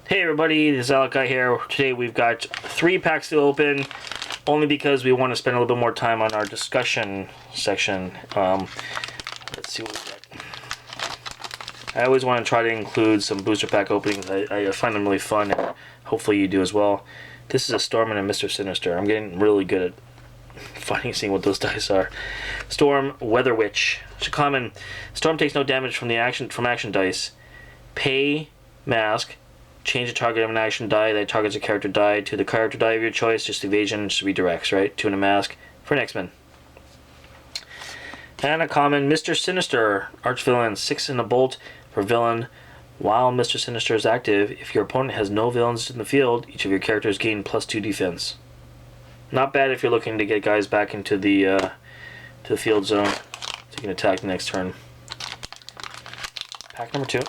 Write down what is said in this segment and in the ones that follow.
Hey everybody, this is Alakai here. Today we've got 3 packs to open, only because we want to spend a little bit more time on our discussion section. Let's see what we got. I always want to try to include some booster pack openings. I find them really fun, and hopefully you do as well. This is a Storm and a Mr. Sinister. I'm getting really good at seeing what those dice are. Storm, Weather Witch. It's a common. Storm takes no damage from action dice. Pay, mask. Change the target of an action die that targets a character die to the character die of your choice, just evasion, just redirects, right? 2 and a mask for an X-Men. And a common, Mr. Sinister, Archvillain, 6 and a bolt for villain. While Mr. Sinister is active, if your opponent has no villains in the field, each of your characters gain +2 defense. Not bad if you're looking to get guys back into the field zone, so you can attack the next turn. Pack number 2.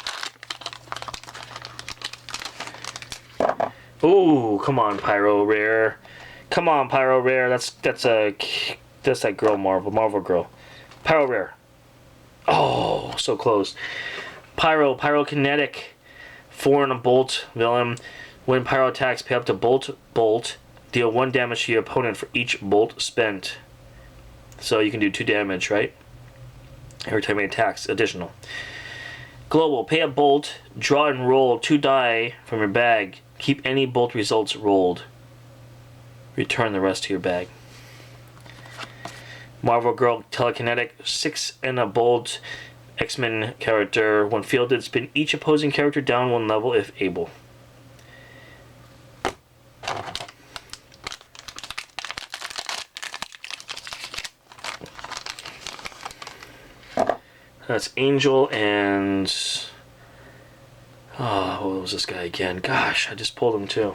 Ooh, come on, Pyro Rare. Come on, Pyro Rare. That's that girl, Marvel girl. Pyro Rare. Oh, so close. Pyrokinetic. 4 and a bolt villain. When Pyro attacks, pay up to bolt. Deal 1 damage to your opponent for each bolt spent. So you can do 2 damage, right? Every time he attacks, additional. Global. Pay a bolt. Draw and roll 2 die from your bag. Keep any bolt results rolled. Return the rest to your bag. Marvel Girl Telekinetic, 6 and a bolt. X-Men character. When fielded, spin each opposing character down 1 level if able. That's Angel and... Oh, what was this guy again? Gosh, I just pulled him too.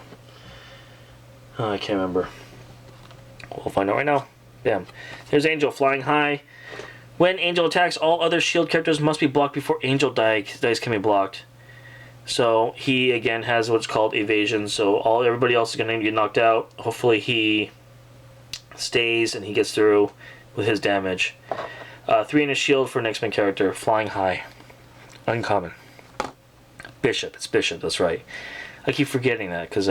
Oh, I can't remember. We'll find out right now. Bam. There's Angel flying high. When Angel attacks, all other shield characters must be blocked before Angel dice can be blocked. So he again has what's called evasion. So everybody else is going to get knocked out. Hopefully he stays and he gets through with his damage. 3 in a shield for an X-Men character. Flying high. Uncommon. Bishop. It's Bishop, that's right. I keep forgetting that because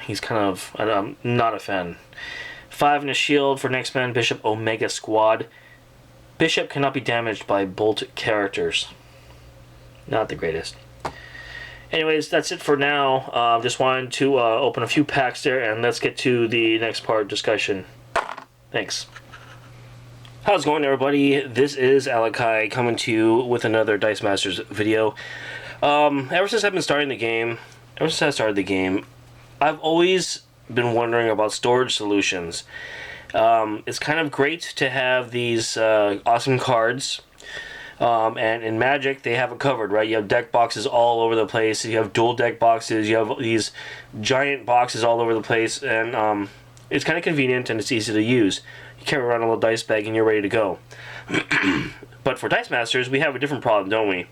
he's kind of... I'm not a fan. 5 in a shield for an X-Men Bishop Omega Squad. Bishop cannot be damaged by bolt characters. Not the greatest. Anyways, that's it for now. Just wanted to open a few packs there, and let's get to the next part discussion. Thanks. How's it going, everybody? This is Alakai coming to you with another DiceMasters video. Ever since I started the game, I've always been wondering about storage solutions. It's kind of great to have these awesome cards, and in Magic they have it covered, right? You have deck boxes all over the place. You have dual deck boxes. You have these giant boxes all over the place, and it's kind of convenient and it's easy to use. You carry around a little dice bag and you're ready to go. But for DiceMasters, we have a different problem, don't we?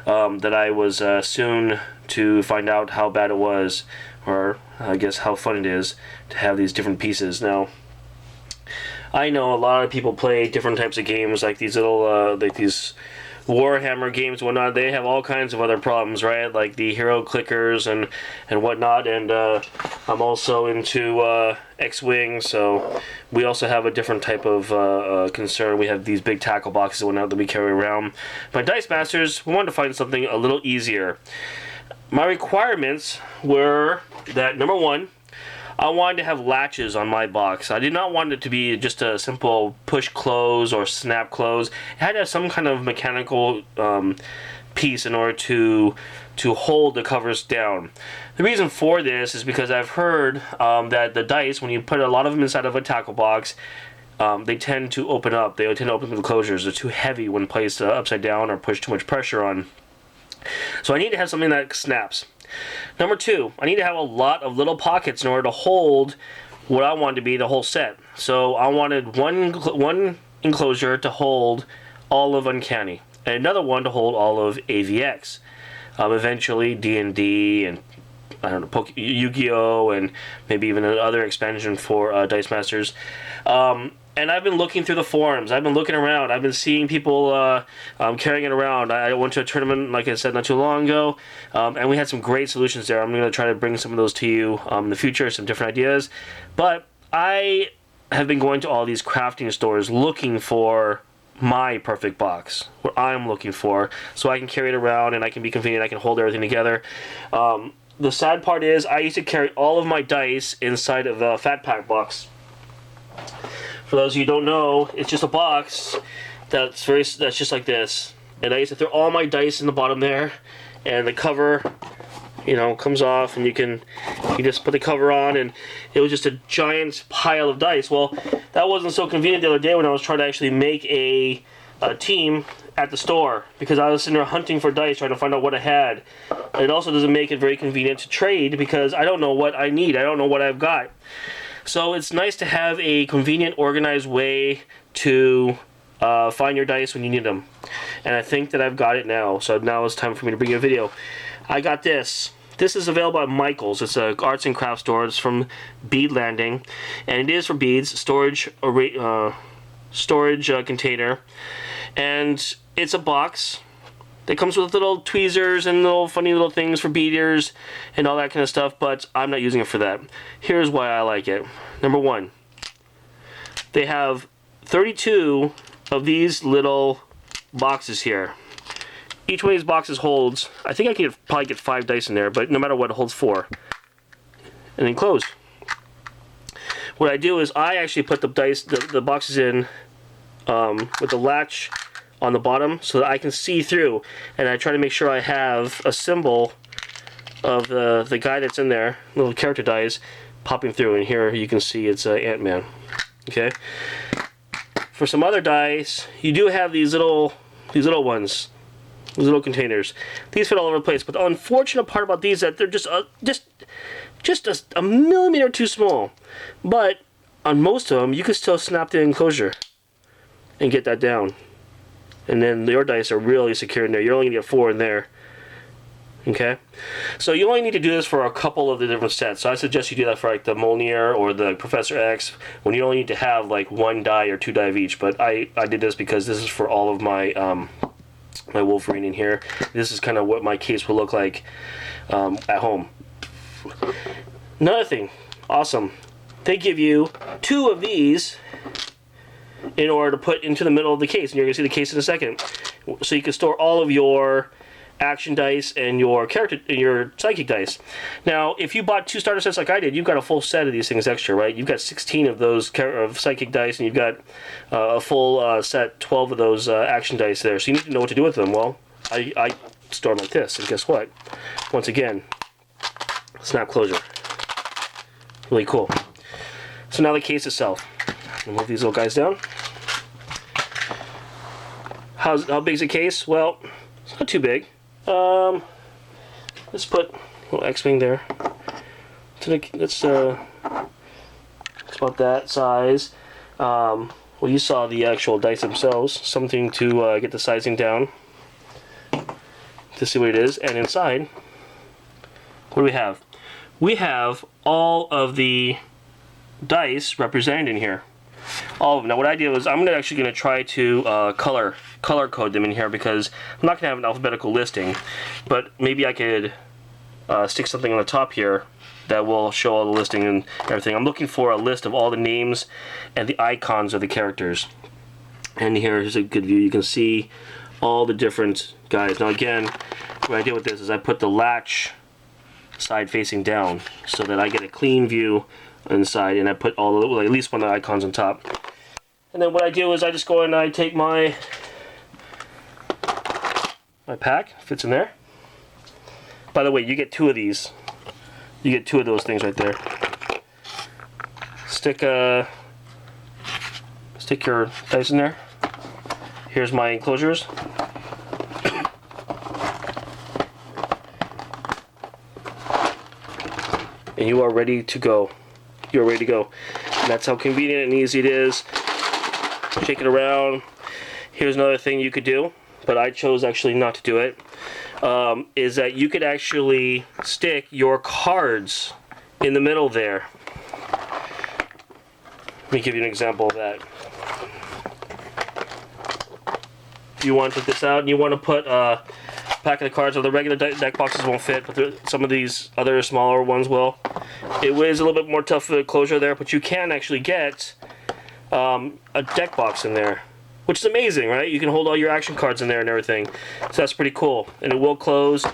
That I was soon to find out how bad it was, or I guess how fun it is to have these different pieces. Now, I know a lot of people play different types of games, like these little, like these Warhammer games and whatnot. They have all kinds of other problems, right? Like the hero clickers and whatnot. And I'm also into X-Wing, so we also have a different type of concern. We have these big tackle boxes and whatnot that we carry around. But DiceMasters, we wanted to find something a little easier. My requirements were that, number 1, I wanted to have latches on my box. I did not want it to be just a simple push close or snap close. It had to have some kind of mechanical piece in order to hold the covers down. The reason for this is because I've heard that the dice, when you put a lot of them inside of a tackle box, they tend to open up. They tend to open with the closures. They're too heavy when placed upside down or push too much pressure on. So I need to have something that snaps. Number 2, I need to have a lot of little pockets in order to hold what I want to be the whole set. So I wanted one enclosure to hold all of Uncanny, and another one to hold all of AVX. Eventually D&D and I don't know, Yu-Gi-Oh, and maybe even another expansion for DiceMasters. And I've been looking through the forums. I've been looking around. I've been seeing people carrying it around. I went to a tournament, like I said, not too long ago, and we had some great solutions there. I'm going to try to bring some of those to you in the future, some different ideas. But I have been going to all these crafting stores looking for my perfect box, what I'm looking for, so I can carry it around and I can be convenient, I can hold everything together. The sad part is I used to carry all of my dice inside of a Fat Pack box. For those of you who don't know, it's just a box that's just like this. And I used to throw all my dice in the bottom there, and the cover, you know, comes off, and you just put the cover on, and it was just a giant pile of dice. Well, that wasn't so convenient the other day when I was trying to actually make a team at the store, because I was sitting there hunting for dice, trying to find out what I had. And it also doesn't make it very convenient to trade, because I don't know what I need. I don't know what I've got. So it's nice to have a convenient, organized way to find your dice when you need them. And I think that I've got it now. So now it's time for me to bring you a video. I got this. This is available at Michael's. It's a arts and crafts store. It's from Bead Landing, and it is for beads, storage container, and it's a box. It comes with little tweezers and little funny little things for beaders and all that kind of stuff, but I'm not using it for that. Here's why I like it. Number one, they have 32 of these little boxes here. Each one of these boxes holds, I think I could probably get 5 dice in there, but no matter what, it holds 4. And then close. What I do is I actually put the dice, the boxes in with the latch on the bottom so that I can see through, and I try to make sure I have a symbol of the guy that's in there, little character dies popping through, and here you can see it's Ant-Man. Okay. For some other dice, you do have these little ones, these little containers. These fit all over the place, but the unfortunate part about these is that they're just a millimeter too small. But on most of them, you can still snap the enclosure and get that down. And then your dice are really secure in there. You're only going to get 4 in there. Okay? So you only need to do this for a couple of the different sets. So I suggest you do that for like the Mjolnir or the Professor X, when you only need to have like 1 die or 2 die of each. But I did this because this is for all of my my Wolverine in here. This is kind of what my case will look like at home. Another thing, awesome. They give you 2 of these in order to put into the middle of the case, and you're going to see the case in a second. So you can store all of your action dice and your character and your psychic dice. Now, if you bought 2 starter sets like I did, you've got a full set of these things extra, right? You've got 16 of those of psychic dice, and you've got a full set, 12 of those action dice there. So you need to know what to do with them. Well, I store them like this, and guess what? Once again, snap closure. Really cool. So now the case itself. I'll move these little guys down. How big is the case? Well, it's not too big. Let's put a little X-wing there. It's about that size. Well, you saw the actual dice themselves. Something to get the sizing down to see what it is. And inside, what do we have? We have all of the dice represented in here. All of them. Now what I did was I'm actually going to try to color code them in here, because I'm not going to have an alphabetical listing, but maybe I could stick something on the top here that will show all the listing and everything. I'm looking for a list of all the names and the icons of the characters. And here's a good view. You can see all the different guys. Now again, what I did with this is I put the latch side facing down so that I get a clean view inside, and I put all the, at least one of the icons on top. And then what I do is I just go and I take my pack, fits in there. By the way, you get 2 of these. You get 2 of those things right there. Stick your dice in there. Here's my enclosures. And you are ready to go. You're ready to go. And that's how convenient and easy it is. Shake it around. Here's another thing you could do, but I chose actually not to do it, is that you could actually stick your cards in the middle there. Let me give you an example of that. you want to take this out and you want to put a pack of the cards, or the regular deck boxes won't fit, but some of these other smaller ones will. It is a little bit more tough for the closure there, but you can actually get a deck box in there, which is amazing, right? You can hold all your action cards in there and everything, so that's pretty cool. And it will close,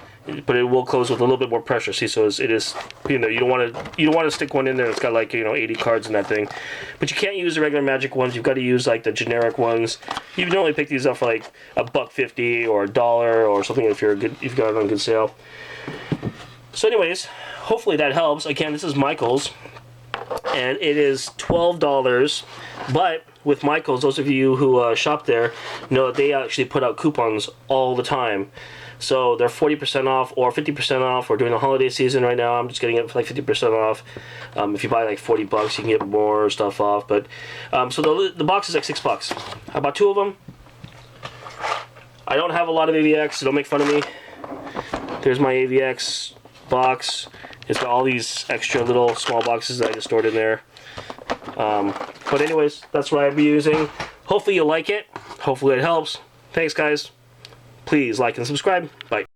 but it will close with a little bit more pressure. See, so it is, you know, you don't want to stick one in there that's got like, you know, 80 cards in that thing. But you can't use the regular Magic ones. You've got to use like the generic ones. You can only pick these up for like $1.50 or $1 or something if you've got it on good sale. So, anyways, hopefully that helps. Again, this is Michael's, and it is $12. But with Michael's, those of you who shop there know that they actually put out coupons all the time. So they're 40% off or 50% off, or during the holiday season right now, I'm just getting it for like 50% off. If you buy like $40, you can get more stuff off. But so the box is like $6. How about 2 of them? I don't have a lot of AVX, so don't make fun of me. There's my AVX box. It's got all these extra little small boxes that I just stored in there. But anyways, that's what I'll be using. Hopefully you like it. Hopefully it helps. Thanks, guys. Please like and subscribe. Bye.